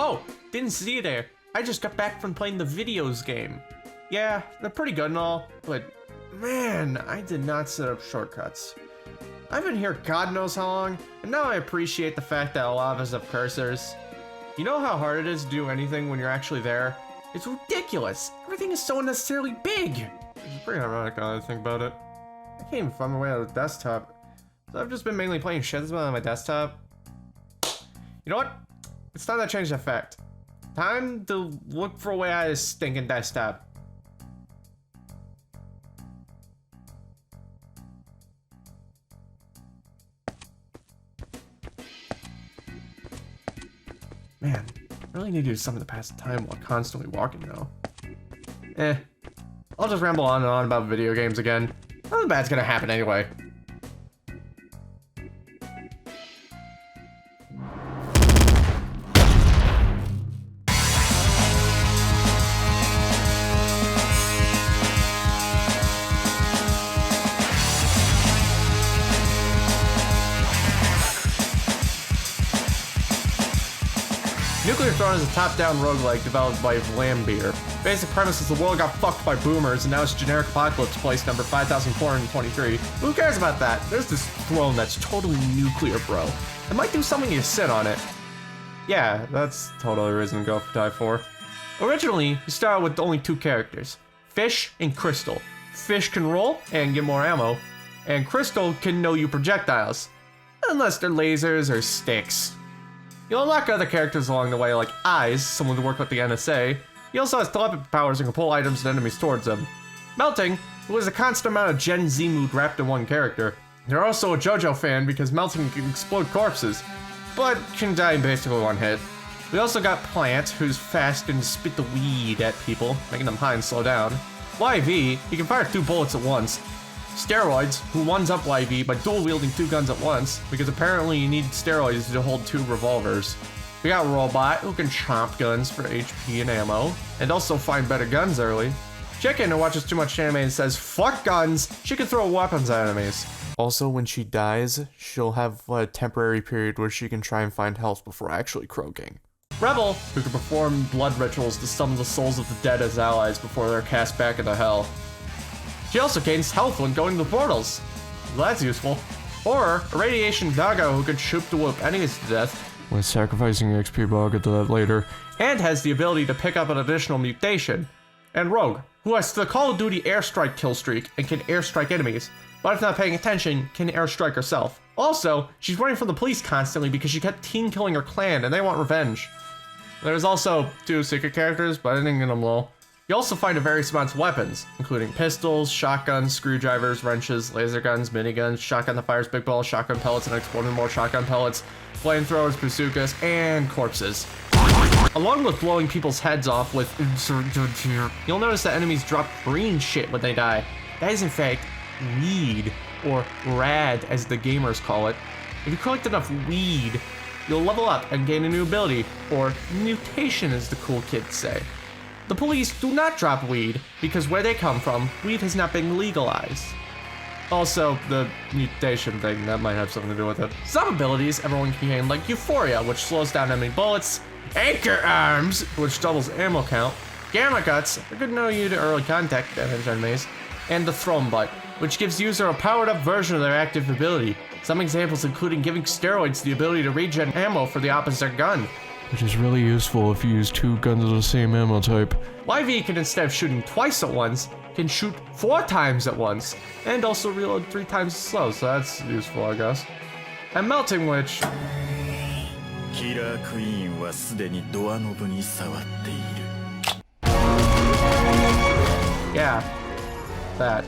Oh, didn't see you there. I just got back from playing the videos game. Yeah, they're pretty good and all, but man, I did not set up shortcuts. I've been here God knows how long, and now I appreciate the fact that a lot of us have cursors. You know how hard it is to do anything when you're actually there? It's ridiculous. Everything is so unnecessarily big. It's pretty ironic now that I think about it. I can't even find my way out of the desktop. So I've just been mainly playing shit on my desktop. You know what? It's time to change the fact. Time to look for a way out of this stinking desktop. Man, I really need to do something to pass the time while constantly walking now. I'll just ramble on and on about video games again. Nothing bad's gonna happen anyway. Nuclear Throne is a top-down roguelike developed by Vlambeer. Basic premise is the world got fucked by boomers and now it's generic apocalypse place number 5423. Who cares about that? There's this throne that's totally nuclear, bro. It might do something you sit on it. Yeah, that's totally a reason to go for die 4. Originally, you started with only 2 characters, Fish and Crystal. Fish can roll and get more ammo, and Crystal can know you projectiles, unless they're lasers or sticks. You'll unlock other characters along the way, like Eyes, someone to work with the NSA. He also has telepathy powers and can pull items and enemies towards them. Melting, who has a constant amount of Gen Z mood wrapped in one character. They're also a JoJo fan because Melting can explode corpses, but can die in basically one hit. We also got Plant, who's fast and spit the weed at people, making them high and slow down. YV, he can fire 2 bullets at once. Steroids, who ones up YV by dual wielding 2 guns at once, because apparently you need steroids to hold 2 revolvers. We got Robot, who can chomp guns for HP and ammo, and also find better guns early. Chicken, who watches too much anime and says, fuck guns, she can throw weapons at enemies. Also, when she dies, she'll have a temporary period where she can try and find health before actually croaking. Rebel, who can perform blood rituals to summon the souls of the dead as allies before they're cast back into hell. She also gains health when going to portals. Well, that's useful. Or a radiation doggo who can shoot to whoop enemies to death. When sacrificing XP, but I'll get to that later. And has the ability to pick up an additional mutation. And Rogue, who has the Call of Duty airstrike kill streak and can airstrike enemies, but if not paying attention, can airstrike herself. Also, she's running from the police constantly because she kept team killing her clan and they want revenge. There's also 2 secret characters, but I didn't get them all. You also find various amounts of weapons, including pistols, shotguns, screwdrivers, wrenches, laser guns, miniguns, shotgun that fires big balls, shotgun pellets and exploding more shotgun pellets, flamethrowers, bazookas, and corpses. Along with blowing people's heads off with you'll notice that enemies drop green shit when they die. That is in fact weed, or rad as the gamers call it. If you collect enough weed, you'll level up and gain a new ability, or mutation as the cool kids say. The police do not drop weed, because where they come from, weed has not been legalized. Also, the mutation thing, that might have something to do with it. Some abilities everyone can gain, like Euphoria, which slows down enemy bullets, Anchor Arms, which doubles ammo count, Gamma Guts, a good no you to early contact damage enemies, and the Throne Butt, which gives user a powered up version of their active ability. Some examples including giving steroids the ability to regen ammo for the opposite gun, which is really useful if you use 2 guns of the same ammo type. YV can, instead of shooting twice at once, can shoot 4 times at once, and also reload 3 times as slow, so that's useful, I guess. And Melting, which... Killer Queen was すでにドアノブに触っている. Yeah, that.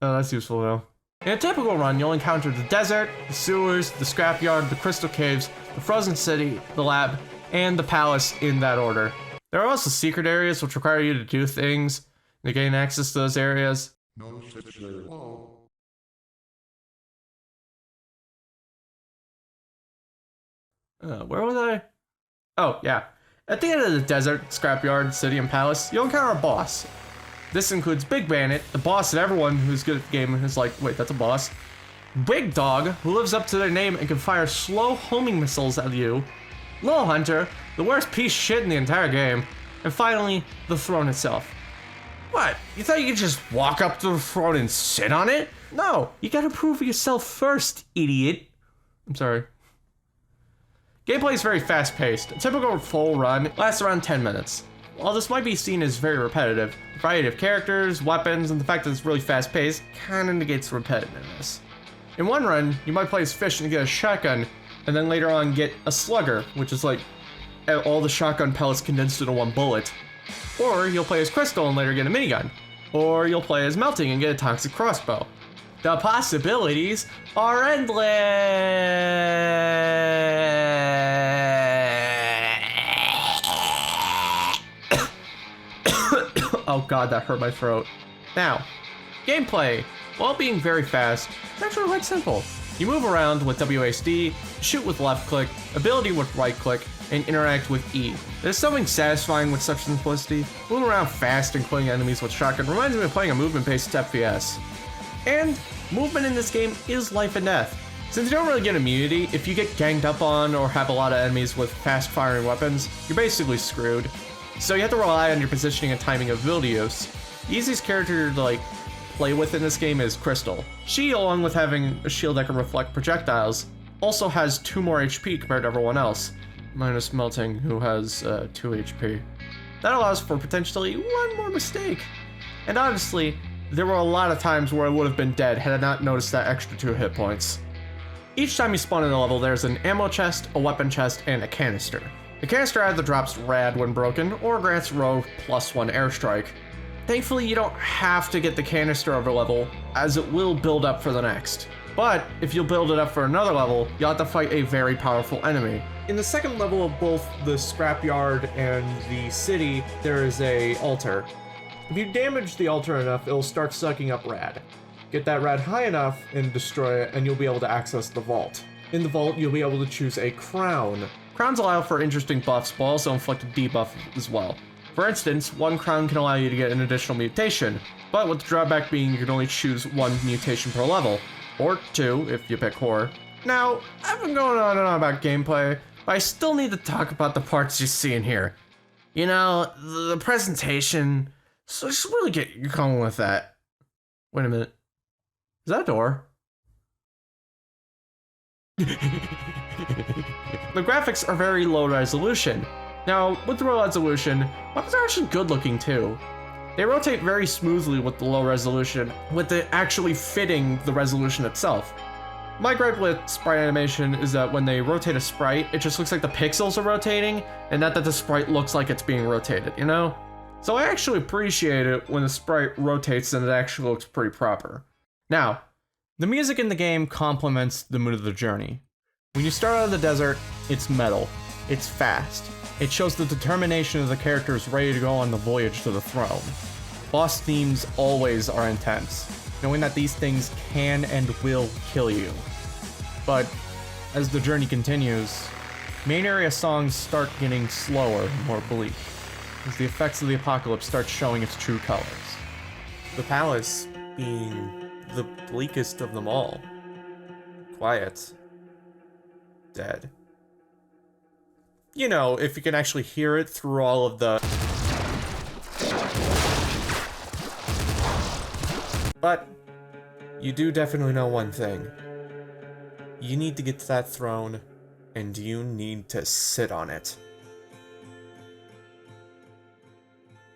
Oh, that's useful though. In a typical run, you'll encounter the desert, the sewers, the scrapyard, the crystal caves, the frozen city, the lab, and the palace in that order. There are also secret areas which require you to do things to gain access to those areas. Where was I? Oh, yeah. At the end of the desert, scrapyard, city, and palace, you'll encounter a boss. This includes Big Bandit, the boss that everyone who's good at the game is like, wait, that's a boss. Big Dog, who lives up to their name and can fire slow homing missiles at you. Little Hunter, the worst piece of shit in the entire game. And finally, the throne itself. What? You thought you could just walk up to the throne and sit on it? No, you gotta prove yourself first, idiot. I'm sorry. Gameplay is very fast-paced. A typical full run lasts around 10 minutes. While this might be seen as very repetitive, the variety of characters, weapons, and the fact that it's really fast-paced kinda negates the repetitiveness. In one run, you might play as Fish and get a shotgun, and then later on get a slugger, which is like all the shotgun pellets condensed into one bullet. Or you'll play as Crystal and later get a minigun. Or you'll play as Melting and get a toxic crossbow. The possibilities are endless! Oh god, that hurt my throat. Now, gameplay, while being very fast, it's actually quite simple. You move around with WASD, shoot with left click, ability with right click, and interact with E. There's something satisfying with such simplicity. Moving around fast and killing enemies with shotgun reminds me of playing a movement-based FPS. And movement in this game is life and death. Since you don't really get immunity, if you get ganged up on or have a lot of enemies with fast-firing weapons, you're basically screwed. So you have to rely on your positioning and timing of ability use. The easiest character to play with in this game is Crystal. She, along with having a shield that can reflect projectiles, also has 2 more HP compared to everyone else, minus Melting, who has 2 HP. That allows for potentially 1 more mistake. And honestly, there were a lot of times where I would have been dead had I not noticed that extra 2 hit points. Each time you spawn in a level, there's an ammo chest, a weapon chest, and a canister. The canister either drops rad when broken, or grants row +1 airstrike. Thankfully, you don't have to get the canister over level, as it will build up for the next. But if you build it up for another level, you'll have to fight a very powerful enemy. In the second level of both the scrapyard and the city, there is a altar. If you damage the altar enough, it'll start sucking up rad. Get that rad high enough and destroy it, and you'll be able to access the vault. In the vault, you'll be able to choose a crown. Crowns allow for interesting buffs, but also inflict a debuff as well. For instance, 1 crown can allow you to get an additional mutation, but with the drawback being you can only choose 1 mutation per level, or 2 if you pick horror. Now, I've been going on and on about gameplay, but I still need to talk about the parts you see in here. You know, the presentation, so just really get you going with that. Wait a minute. Is that a door? The graphics are very low resolution. Now, with the low resolution, weapons are actually good looking too. They rotate very smoothly with the low resolution, with it actually fitting the resolution itself. My gripe with sprite animation is that when they rotate a sprite, it just looks like the pixels are rotating, and not that the sprite looks like it's being rotated, you know? So I actually appreciate it when the sprite rotates and it actually looks pretty proper. Now, the music in the game complements the mood of the journey. When you start out of the desert, it's metal, it's fast. It shows the determination of the characters ready to go on the voyage to the throne. Boss themes always are intense, knowing that these things can and will kill you. But as the journey continues, main area songs start getting slower and more bleak, as the effects of the apocalypse start showing its true colors. The palace being the bleakest of them all. Quiet. Dead. You know, if you can actually hear it through all of the... But you do definitely know one thing. You need to get to that throne, and you need to sit on it.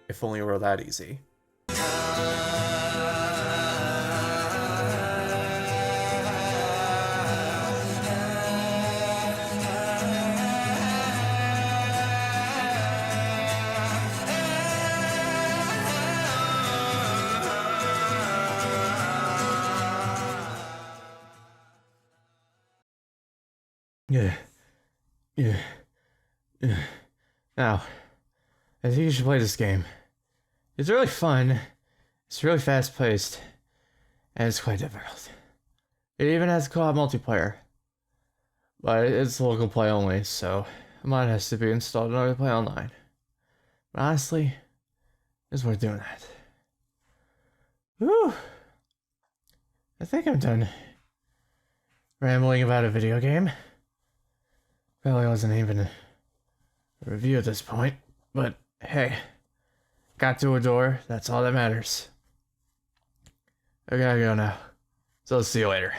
If only it were that easy. Now, I think you should play this game. It's really fun, it's really fast-paced, and it's quite difficult. It even has co-op multiplayer. But it's local play only, so a mod has to be installed in order to play online. But honestly, it's worth doing that. Whew. I think I'm done rambling about a video game. Probably wasn't even a review at this point, but hey, got to a door, that's all that matters. I gotta go now. So see you later.